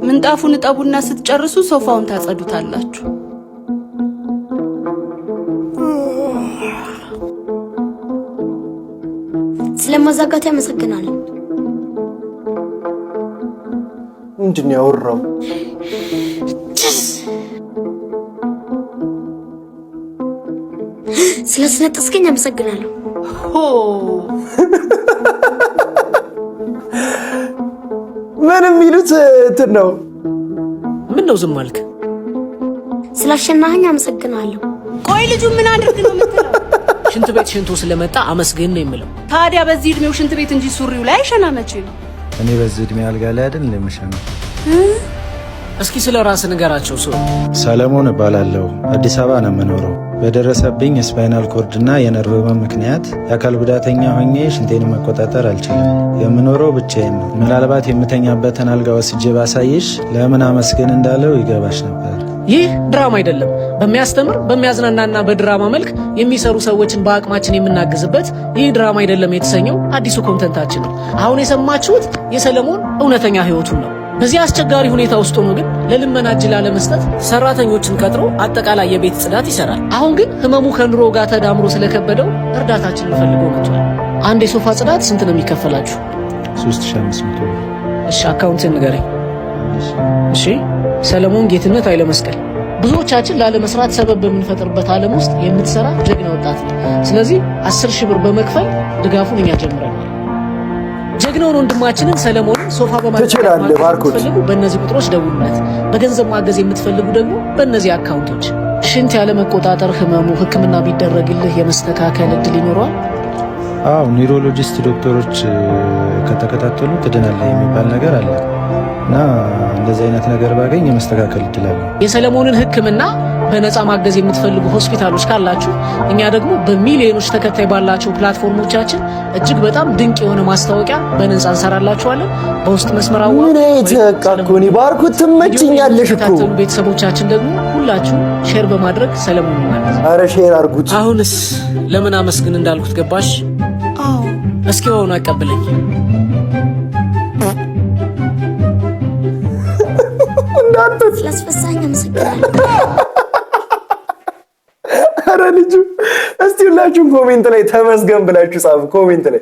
ምንጣፉን እጠቡና ስትጨርሱ ሶፋውን ታጸዱታላችሁ። ስለማዛጋት ያመሰግናለሁ። ምንድን ያወራው? ስለስነጥስከኝ ያመሰግናለሁ። ምን የሚሉት እንትን ነው? ምን ነው ዝም አልክ? ስላሸናኸኝ አመሰግናለሁ። ቆይ ልጁ ምን አድርግ ነው የምትለው? ሽንት ቤት ሽንቱ ስለመጣ አመስግን ነው የምለው። ታዲያ በዚህ እድሜው ሽንት ቤት እንጂ ሱሪው ላይ አይሸና መቼ ነው? እኔ በዚህ እድሜ አልጋ ላይ አይደል እንደምሸነው። እስኪ ስለ ራስ ንገራቸው። ሰለሞን እባላለሁ። አዲስ አበባ ነው የምኖረው። በደረሰብኝ ስፓይናል ኮርድና የነርቭ ህመም ምክንያት የአካል ጉዳተኛ ሆኜ ሽንቴን መቆጣጠር አልችልም። የምኖረው ብቻዬን ነው። ምናልባት የምተኛበትን አልጋ ወስጄ ባሳይሽ ለምን አመስግን እንዳለው ይገባሽ ነበር። ይህ ድራማ አይደለም። በሚያስተምር በሚያዝናናና በድራማ መልክ የሚሰሩ ሰዎችን በአቅማችን የምናግዝበት ይህ ድራማ አይደለም የተሰኘው አዲሱ ኮንተንታችን ነው። አሁን የሰማችሁት የሰለሞን እውነተኛ ህይወቱን ነው። በዚህ አስቸጋሪ ሁኔታ ውስጥ ሆኖ ግን ለልመና እጅ ላለመስጠት ሰራተኞችን ቀጥሮ አጠቃላይ የቤት ጽዳት ይሰራል። አሁን ግን ህመሙ ከኑሮ ጋር ተዳምሮ ስለከበደው እርዳታችንን ፈልጎ መጥቷል። አንድ የሶፋ ጽዳት ስንት ነው የሚከፈላችሁ? 3500። እሺ አካውንትን ንገረኝ። እሺ ሰለሞን ጌትነት ኃይለመስቀል። ብዙዎቻችን ላለመስራት ሰበብ በምንፈጥርበት ዓለም ውስጥ የምትሰራ ጀግና ወጣት ነው። ስለዚህ 10,000 ብር በመክፈል ድጋፉን እኛ ጀምረናል። ጀግናውን ወንድማችንን ሰለሞንን ሶፋ በማድረግ በእነዚህ ቁጥሮች ደውሉለት። በገንዘብ ማገዝ የምትፈልጉ ደግሞ በእነዚህ አካውንቶች። ሽንት ያለ መቆጣጠር ህመሙ ህክምና ቢደረግልህ የመስተካከል እድል ይኖረዋል። አዎ ኒውሮሎጂስት ዶክተሮች ከተከታተሉ ትድናለህ የሚባል ነገር አለ እና እንደዚህ አይነት ነገር ባገኝ የመስተካከል እድል አለ። የሰለሞንን ህክምና በነፃ ማገዝ የምትፈልጉ ሆስፒታሎች ካላችሁ እኛ ደግሞ በሚሊዮኖች ተከታይ ባላቸው ፕላትፎርሞቻችን እጅግ በጣም ድንቅ የሆነ ማስታወቂያ በነፃ እንሰራላችኋለን። በውስጥ መስመራው ምን የተቃቆኒ ባርኩት ትመጭኛለሽ እኮ። ቤተሰቦቻችን ደግሞ ሁላችሁ ሼር በማድረግ ሰለሞንን እናገዝ። አረ ሼር አርጉት። አሁንስ ለምን አመስግን እንዳልኩት ገባሽ? አዎ እስኪ ሆኖ አቀብለኝ። ስላስፈሳኝ አመሰግናለሁ። አረ ልጁ እስቲ ሁላችሁም ኮሜንት ላይ ተመስገን ብላችሁ ጻፉ። ኮሜንት ላይ